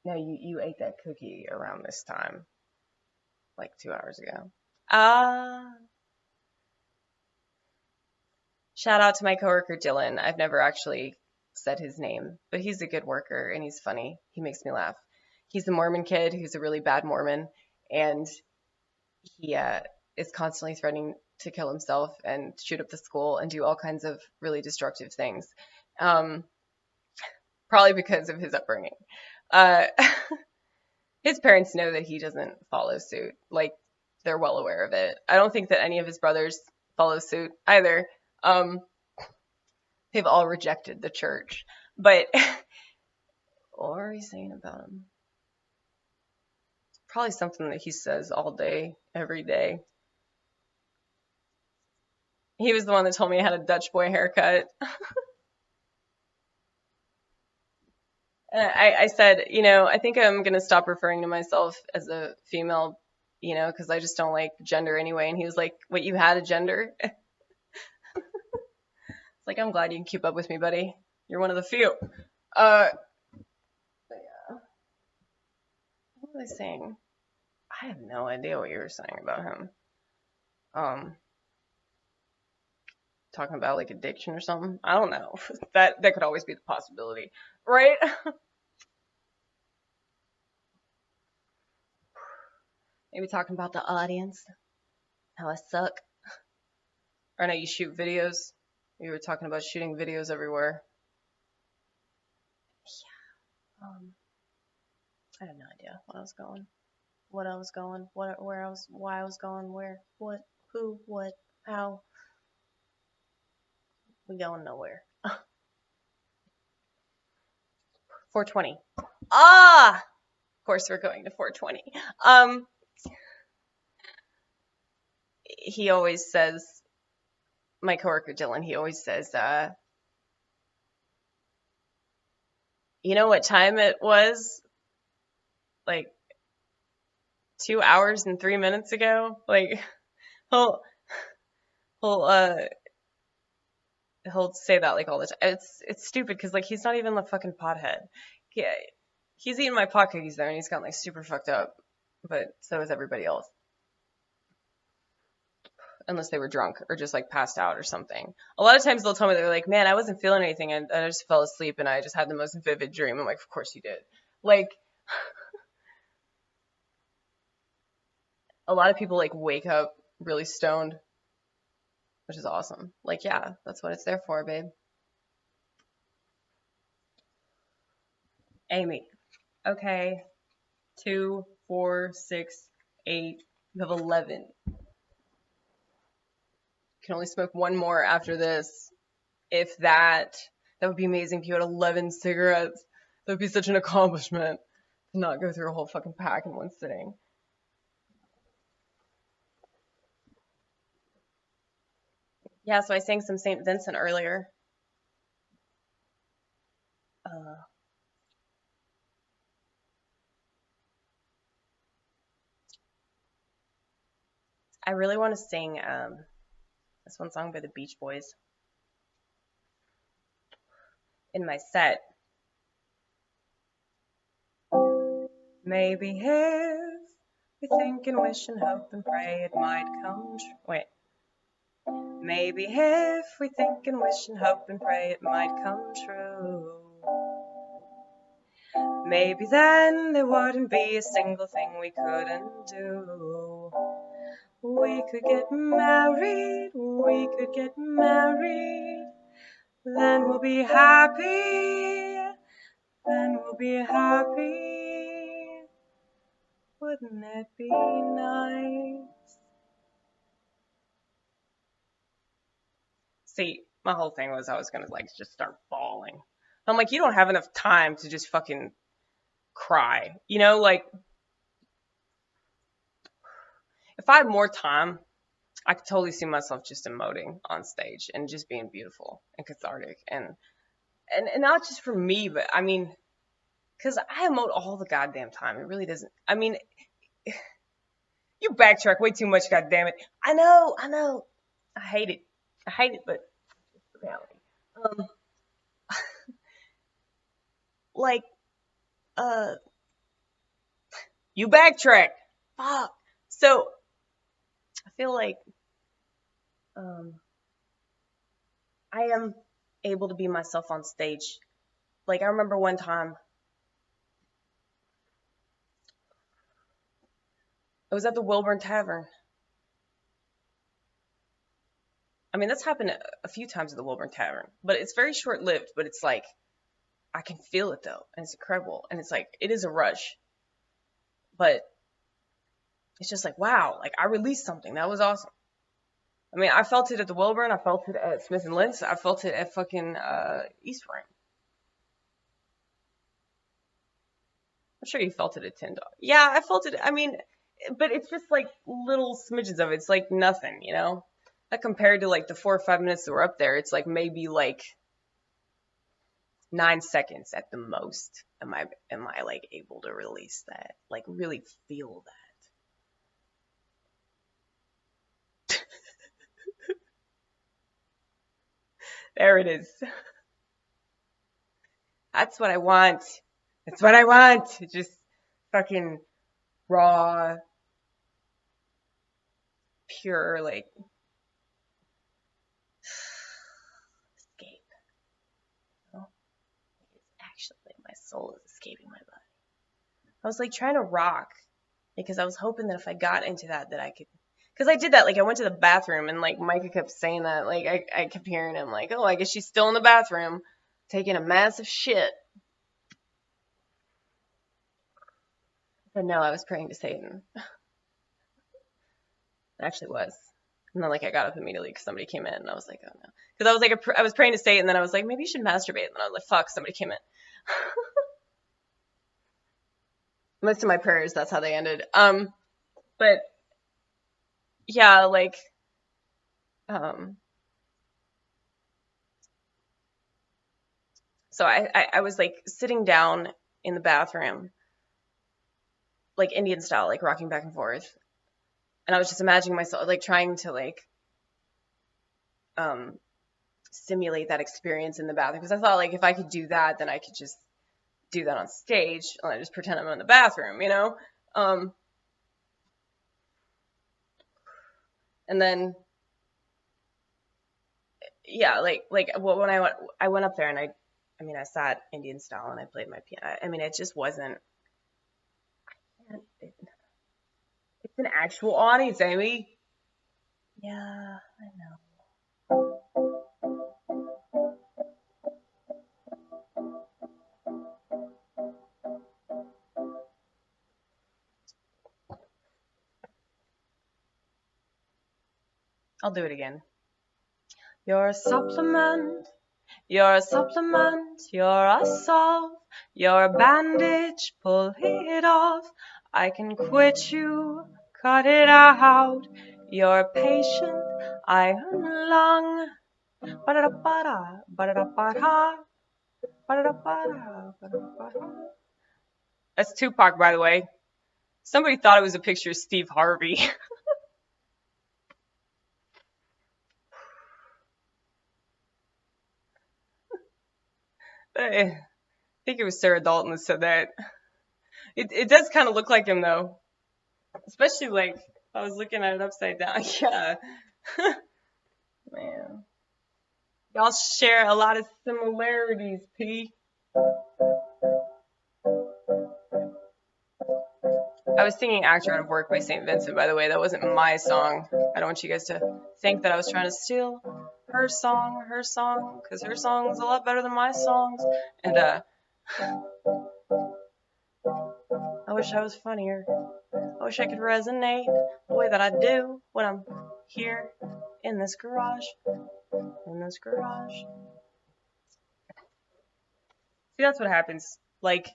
no, you ate that cookie around this time, like 2 hours ago. Shout out to my coworker Dylan. I've never actually said his name, but he's a good worker and he's funny. He makes me laugh. He's a Mormon kid who's a really bad Mormon, and he is constantly threatening to kill himself and shoot up the school and do all kinds of really destructive things. Probably because of his upbringing. His parents know that he doesn't follow suit. Like, they're well aware of it. I don't think that any of his brothers follow suit either. They've all rejected the church. But what are you saying about him? Probably something that he says all day, every day. He was the one that told me I had a Dutch boy haircut. I said, I think I'm going to stop referring to myself as a female, because I just don't like gender anyway. And he was like, wait, you had a gender? It's like, I'm glad you can keep up with me, buddy. You're one of the few. Yeah. What was I saying? I have no idea what you were saying about him. Talking about like addiction or something. I don't know. That could always be the possibility, right? Maybe talking about the audience, how I suck. Or I know you shoot videos. You were talking about shooting videos everywhere. Yeah. I have no idea what I was going, where I was, why I was going, where, what, who, what, how. We going nowhere. 420. Ah! Of course we're going to 420. He always says, my coworker Dylan, he always says, you know what time it was? Like 2 hours and 3 minutes ago? Like, he'll say that like all the time. It's stupid because like he's not even the fucking pothead. Yeah, he's eating my pot cookies there and he's gotten like super fucked up, but so is everybody else. Unless they were drunk or just like passed out or something. A lot of times they'll tell me, they're like, man, I wasn't feeling anything and I just fell asleep and I just had the most vivid dream. I'm like, of course you did. Like, a lot of people like wake up really stoned, which is awesome. Like, yeah, that's what it's there for, babe. Amy. Okay. 2, 4, 6, 8. You have 11. Can only smoke one more after this. If that would be amazing if you had 11 cigarettes. That would be such an accomplishment to not go through a whole fucking pack in one sitting. Yeah, so I sang some St. Vincent earlier. I really want to sing this one song by the Beach Boys in my set. Maybe if we think and wish and hope and pray it might come true. Wait. Maybe if we think and wish and hope and pray it might come true. Maybe then there wouldn't be a single thing we couldn't do. We could get married, then we'll be happy, wouldn't it be nice? See, my whole thing was I was gonna like just start bawling. I'm like, you don't have enough time to just fucking cry, like, if I had more time, I could totally see myself just emoting on stage and just being beautiful and cathartic and not just for me, but I mean, because I emote all the goddamn time. It really doesn't. I mean, you backtrack way too much, goddamn it. I know. I hate it, but it's the reality. Like, you backtrack. Fuck. So, I feel like, I am able to be myself on stage. Like, I remember one time, I was at the Wilburn Tavern. I mean, that's happened a few times at the Wilburn Tavern, but it's very short-lived, but it's like, I can feel it though, and it's incredible, and it's like, it is a rush, but it's just like, wow, like, I released something, that was awesome. I mean, I felt it at the Wilburn, I felt it at Smith & Lentz, I felt it at fucking East Ring. I'm sure you felt it at Tin Dog. Yeah, I felt it, I mean, but it's just like little smidgens of it, it's like nothing, That compared to like the 4 or 5 minutes that were up there, it's like maybe like 9 seconds at the most. Am I like able to release that? Like really feel that. There it is. That's what I want. That's what I want. Just fucking raw, pure, like escape. You know? It's actually like my soul is escaping my body. I was like trying to rock because I was hoping that if I got into that I could. Because I did that, like I went to the bathroom and like Micah kept saying that, like I kept hearing him like, oh, I guess she's still in the bathroom taking a massive shit. But no, I was praying to Satan. It actually was. And then like I got up immediately because somebody came in and I was like, oh no. Because I was like, I was praying to Satan and then I was like, maybe you should masturbate. And then I was like, fuck, somebody came in. Most of my prayers, that's how they ended. But yeah, like, so I was like sitting down in the bathroom, like Indian style, like rocking back and forth. And I was just imagining myself like trying to like simulate that experience in the bathroom. Because I thought like if I could do that, then I could just do that on stage and I just pretend I'm in the bathroom, you know? And then yeah, like well, when I went up there and I sat Indian style and I played my piano. I mean, it just wasn't. It's an actual audience, Amy. Yeah, I know. I'll do it again. You're a supplement. You're a supplement, you're a salve, you're a bandage, pull it off. I can quit you, cut it out. You're a patient, iron lung. Ba-da-da-ba-da, ba-da-da-ba-da, ba-da-da-ba-da, ba-da-da-ba-da. That's Tupac, by the way. Somebody thought it was a picture of Steve Harvey. I think it was Sarah Dalton that said that. It does kind of look like him, though. Especially, like, I was looking at it upside down. Yeah. Man. Y'all share a lot of similarities, P. I was singing Actor Out of Work by St. Vincent, by the way. That wasn't my song. I don't want you guys to think that I was trying to steal her song, because her song's a lot better than my songs. And, I wish I was funnier. I wish I could resonate the way that I do when I'm here in this garage. See, that's what happens. Like,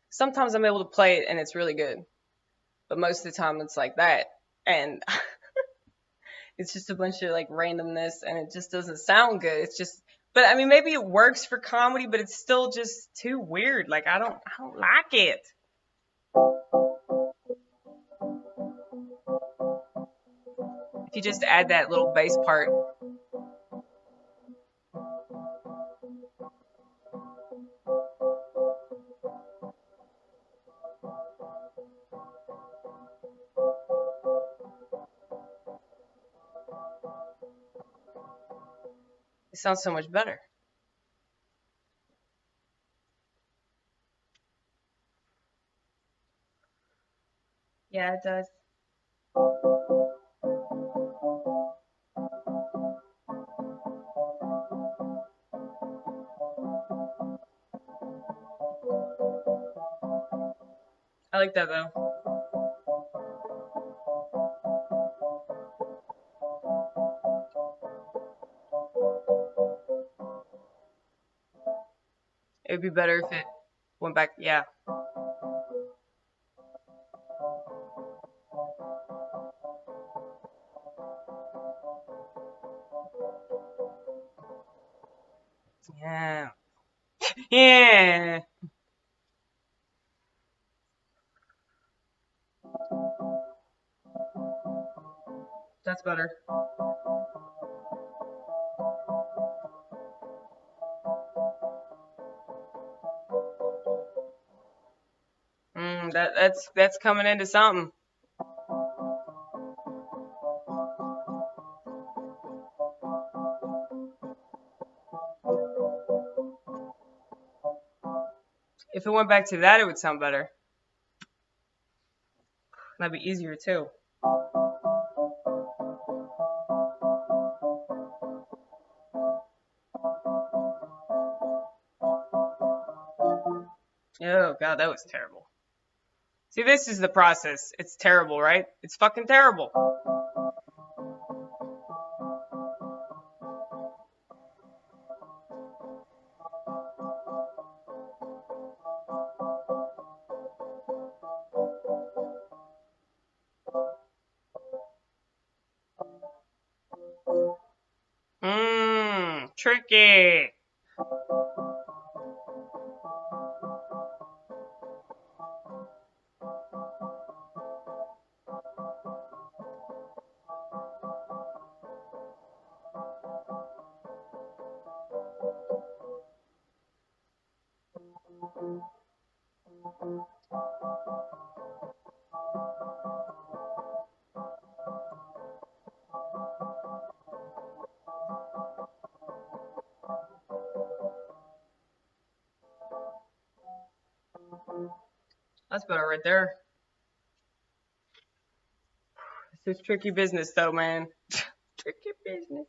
sometimes I'm able to play it and it's really good. But most of the time it's like that. And it's just a bunch of like randomness and it just doesn't sound good. It's just, but I mean, maybe it works for comedy, but it's still just too weird. Like, I don't like it. If you just add that little bass part. It sounds so much better. Yeah, it does. I like that though. It would be better if it went back. Yeah. Yeah. Yeah. That's better. That's coming into something. If it went back to that, it would sound better. That'd be easier too. Oh god, that was terrible. See, this is the process. It's terrible, right? It's fucking terrible. Tricky. That's better right there. This is tricky business though, man. Tricky business.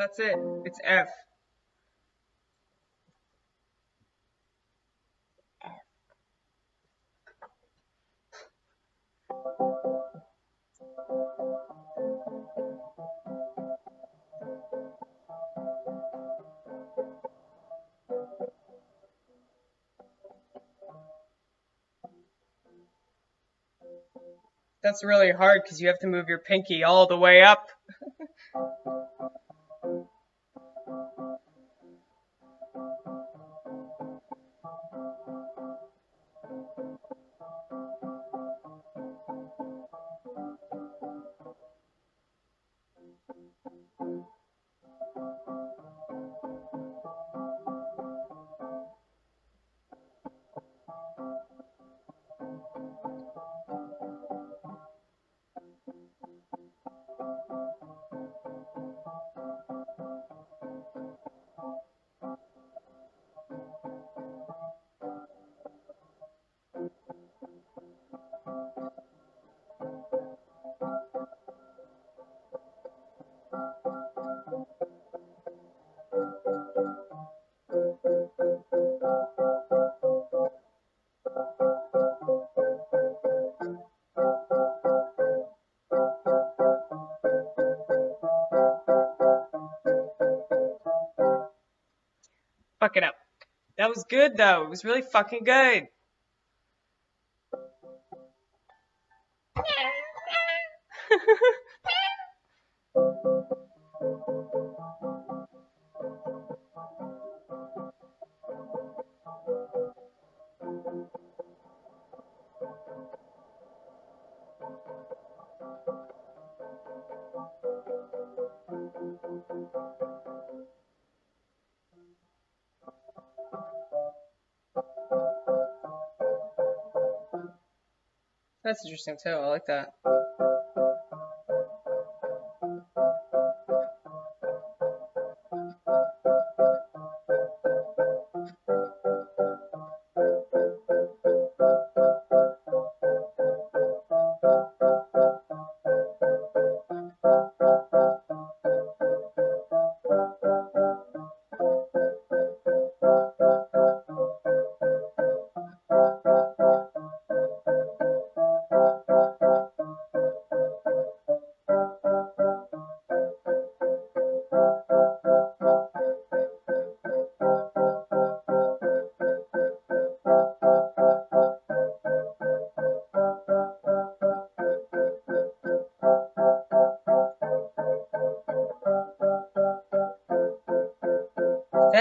That's it. It's F. That's really hard because you have to move your pinky all the way up. Fuck it up. That was good though. It was really fucking good. That's interesting too. I like that.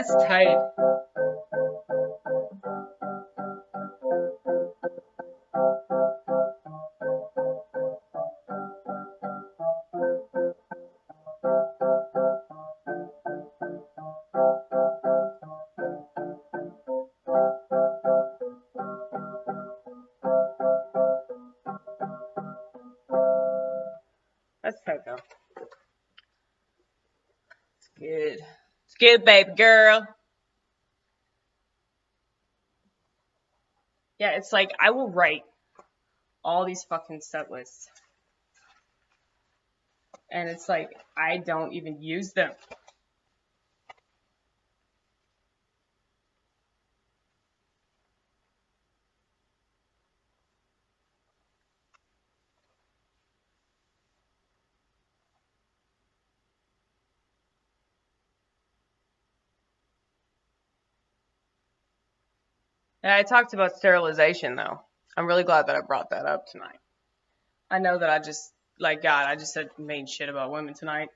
That's tight. That's tight though. It's good. It's good, baby girl. Yeah, it's like I will write all these fucking set lists. And it's like I don't even use them. And I talked about sterilization though. I'm really glad that I brought that up tonight. I know that I just, like, God, I just said main shit about women tonight.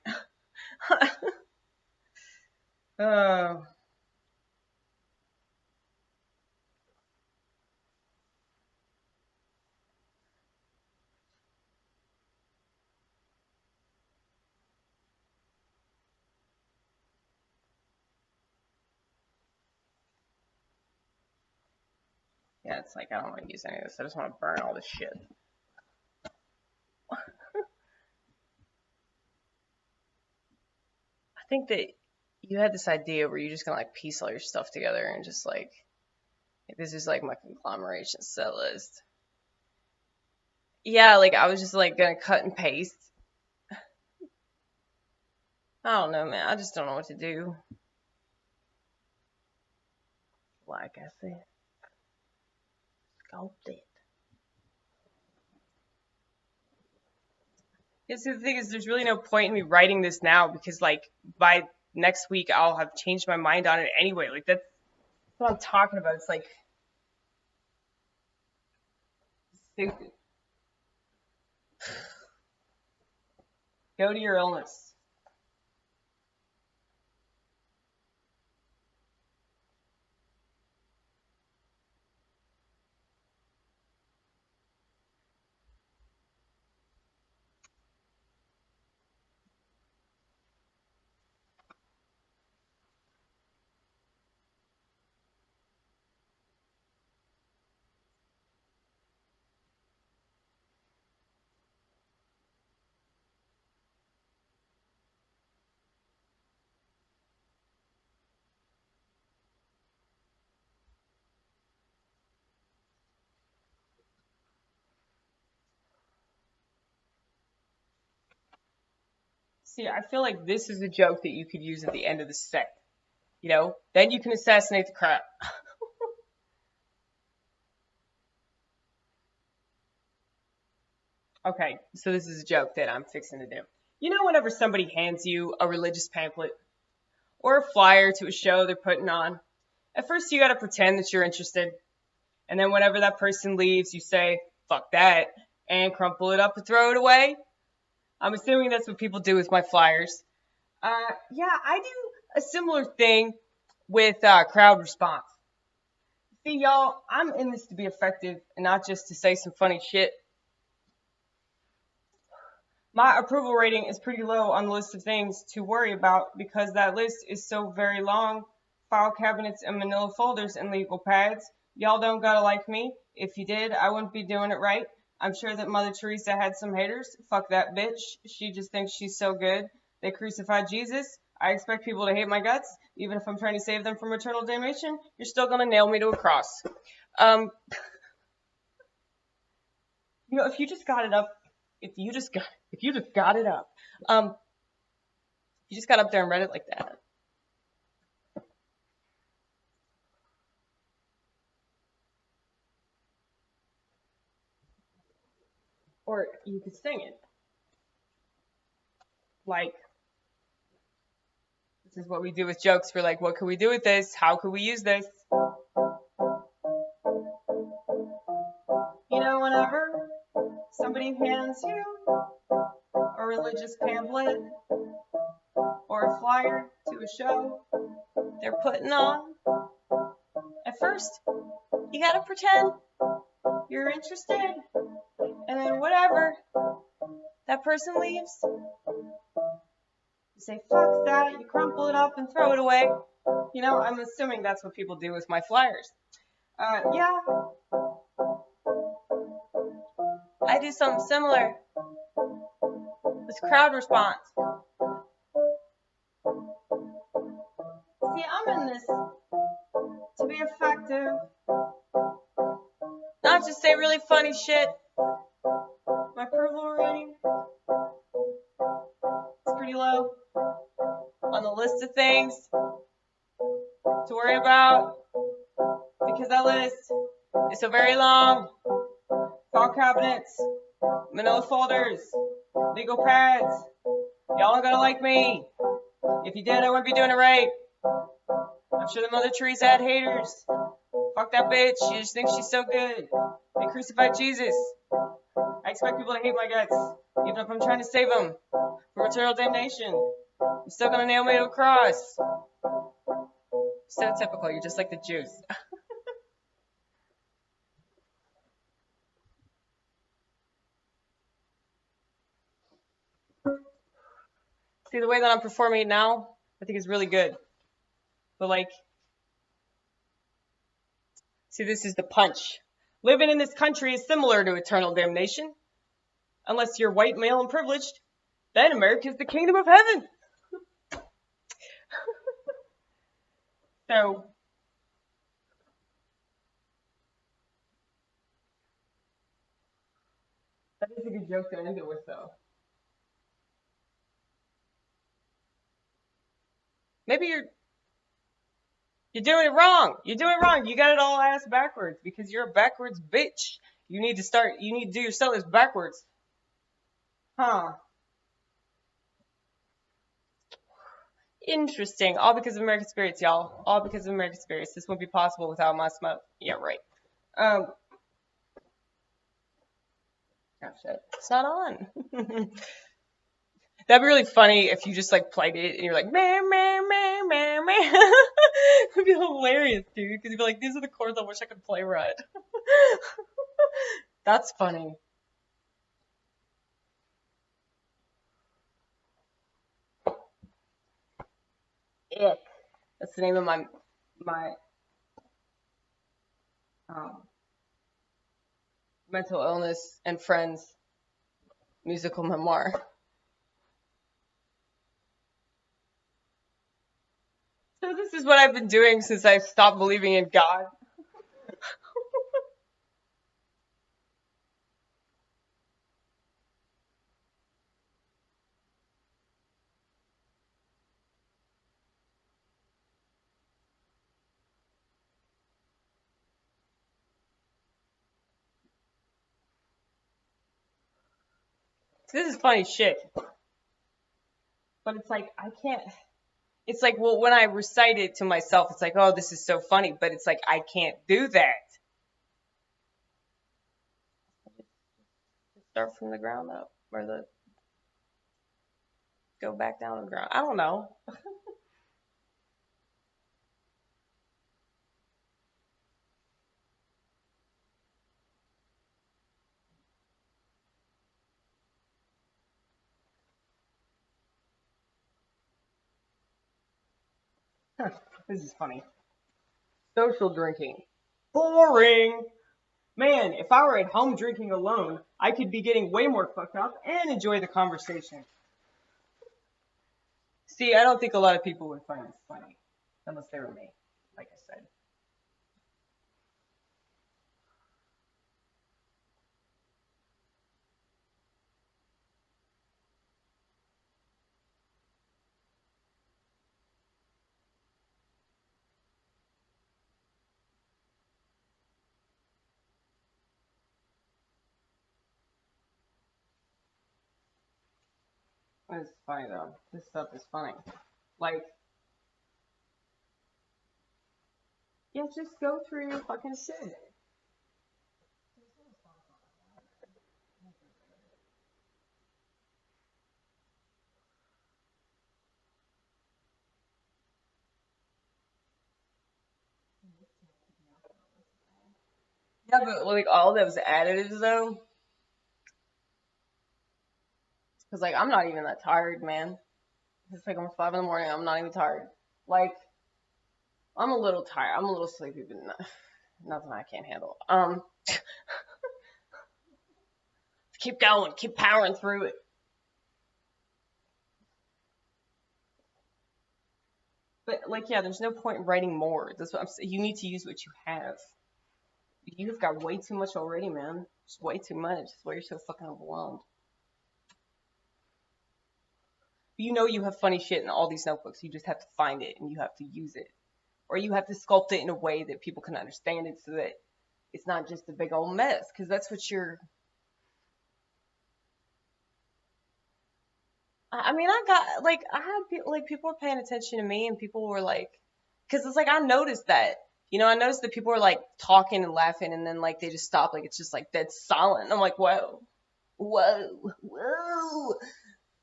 Oh. Yeah, it's like I don't want to use any of this. I just want to burn all this shit. I think that you had this idea where you're just gonna like piece all your stuff together and just like this is like my conglomeration set list. Yeah, like I was just like gonna cut and paste. I don't know, man. I just don't know what to do. Like I said, sculpt it. Yeah, see, the thing is, there's really no point in me writing this now because, like, by next week, I'll have changed my mind on it anyway. Like, that's what I'm talking about. It's like, stupid. Go to your illness. See, I feel like this is a joke that you could use at the end of the set. You know? Then you can assassinate the crap. Okay, so this is a joke that I'm fixing to do. You know, whenever somebody hands you a religious pamphlet or a flyer to a show they're putting on, at first you gotta pretend that you're interested. And then whenever that person leaves, you say, fuck that, and crumple it up and throw it away. I'm assuming that's what people do with my flyers. Yeah, I do a similar thing with crowd response. See, y'all, I'm in this to be effective and not just to say some funny shit. My approval rating is pretty low on the list of things to worry about because that list is so very long. File cabinets and manila folders and legal pads. Y'all don't gotta like me. If you did, I wouldn't be doing it right. I'm sure that Mother Teresa had some haters. Fuck that bitch. She just thinks she's so good. They crucified Jesus. I expect people to hate my guts. Even if I'm trying to save them from eternal damnation, you're still gonna nail me to a cross. You know, if you just got it up, if you just got it up, you just got up there and read it like that. Or you could sing it. Like, this is what we do with jokes. We're like, what can we do with this? How can we use this? You know, whenever somebody hands you a religious pamphlet or a flyer to a show they're putting on. At first, you gotta pretend you're interested, and then whatever, that person leaves, you say, fuck that, you crumple it up and throw it away. You know, I'm assuming that's what people do with my flyers. Yeah, I do something similar. This crowd response. See, I'm in this to be effective, not just say really funny shit. My approval rating is pretty low on the list of things to worry about, because that list is so very long. File cabinets, manila folders, legal pads. Y'all aren't gonna like me. If you did, I wouldn't be doing it right. I'm sure the Mother Teresa had haters. Fuck that bitch. She just thinks she's so good. They crucified Jesus. I expect people to hate my guts, even if I'm trying to save them from eternal damnation. You're still gonna nail me to a cross. So typical. You're just like the Jews. See, the way that I'm performing it now, I think is really good. But like, see, this is the punch. Living in this country is similar to eternal damnation. Unless you're white, male, and privileged, then America is the kingdom of heaven. So, that is a good joke to end it with, though. Maybe you're doing it wrong. You're doing it wrong. You got it all ass backwards because you're a backwards bitch. You need to do your setlist backwards. Huh. Interesting. All because of American spirits, y'all. All because of American spirits. This wouldn't be possible without my smoke. Yeah, right. Oh, shit. It's not on. That'd be really funny if you just like played it and you're like, man, man, man, man, man. It'd be hilarious, dude. Because you'd be like, these are the chords I wish I could play right. That's funny. Ick. That's the name of my mental illness and friends musical memoir. So this is what I've been doing since I stopped believing in God. This is funny shit. But it's like, I can't. It's like, well, when I recite it to myself, it's like, oh, this is so funny. But it's like, I can't do that. Start from the ground up. Or go back down to the ground. I don't know. This is funny. Social drinking. Boring. Man, if I were at home drinking alone, I could be getting way more fucked up and enjoy the conversation. See, I don't think a lot of people would find this funny. Unless they were me, like I said. It's funny though. This stuff is funny. Like, yeah, just go through your fucking shit. Yeah, but like all those additives though, because like I'm not even that tired, man. It's like almost 5 in the morning. I'm not even tired. Like I'm a little tired. I'm a little sleepy, but nothing I can't handle. Keep going. Keep powering through it. But like, yeah, there's no point in writing more. That's what I'm saying. You need to use what you have. You've got way too much already, man. Just way too much. That's why you're so fucking overwhelmed. You know you have funny shit in all these notebooks. You just have to find it and you have to use it. Or you have to sculpt it in a way that people can understand it so that it's not just a big old mess. Because that's what you're. I mean, I got, like, I had people, like, people were paying attention to me and people were like, because it's like, I noticed that. You know, I noticed that people were like talking and laughing and then like they just stop. Like, it's just like dead silent. I'm like, whoa, whoa, whoa.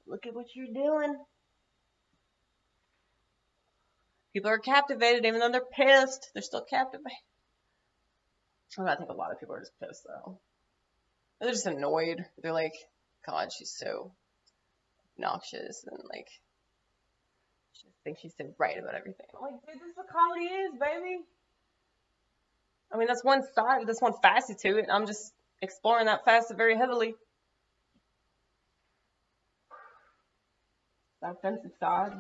Look at what you're doing. People are captivated, even though they're pissed. They're still captivated. I think a lot of people are just pissed, though. They're just annoyed. They're like, God, she's so obnoxious. And, like, she just thinks she's so right about everything. I'm like, dude, this is what comedy is, baby. I mean, that's one side, that's one facet to it. And I'm just exploring that facet very heavily. That offensive side.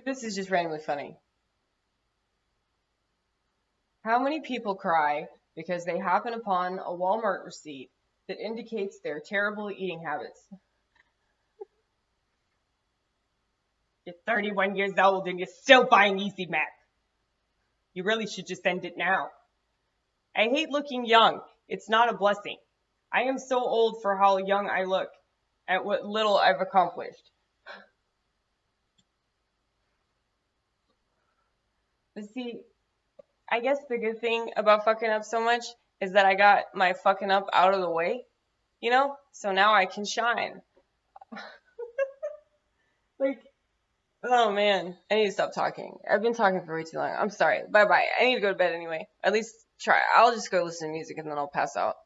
This is just randomly funny. How many people cry because they happen upon a Walmart receipt that indicates their terrible eating habits? You're 31 years old and you're still buying Easy Mac. You really should just end it now. I hate looking young. It's not a blessing. I am so old for how young I look at what little I've accomplished. But see, I guess the good thing about fucking up so much is that I got my fucking up out of the way, you know? So now I can shine. Like, oh man, I need to stop talking. I've been talking for way too long. I'm sorry. Bye bye. I need to go to bed anyway. At least try. I'll just go listen to music and then I'll pass out.